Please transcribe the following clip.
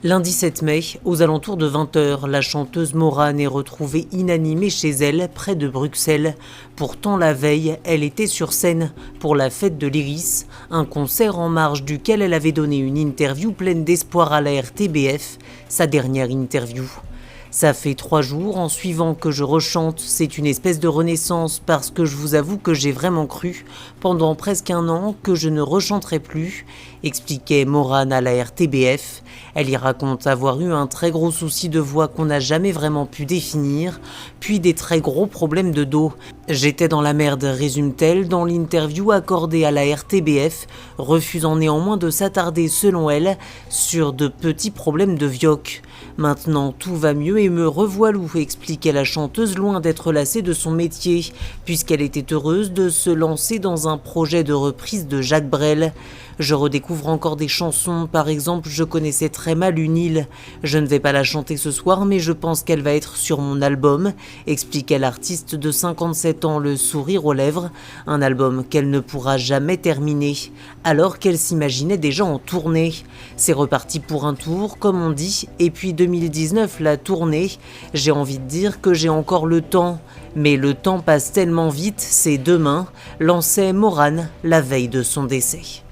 Lundi 7 mai, aux alentours de 20 h, la chanteuse Morane est retrouvée inanimée chez elle, près de Bruxelles. Pourtant, la veille, elle était sur scène pour la fête de l'Iris, un concert en marge duquel elle avait donné une interview pleine d'espoir à la RTBF, sa dernière interview. Ça fait 3 jours en suivant que je rechante, c'est une espèce de renaissance parce que je vous avoue que j'ai vraiment cru, pendant presque 1 an, que je ne rechanterai plus, expliquait Morane à la RTBF. Elle y raconte avoir eu un très gros souci de voix qu'on n'a jamais vraiment pu définir, puis des très gros problèmes de dos. J'étais dans la merde, résume-t-elle dans l'interview accordée à la RTBF, refusant néanmoins de s'attarder selon elle sur de petits problèmes de vioque. Maintenant tout va mieux et me revoilou, expliquait la chanteuse loin d'être lassée de son métier, puisqu'elle était heureuse de se lancer dans un projet de reprise de Jacques Brel. Je redécouvre encore des chansons, par exemple je connaissais très mal Une île. Je ne vais pas la chanter ce soir mais je pense qu'elle va être sur mon album, expliquait l'artiste de 57 ans le sourire aux lèvres, un album qu'elle ne pourra jamais terminer, alors qu'elle s'imaginait déjà en tournée. C'est reparti pour un tour comme on dit, et puis 2019 la tournée, j'ai envie de dire que j'ai encore le temps, mais le temps passe tellement vite, c'est demain, lançait Morane la veille de son décès.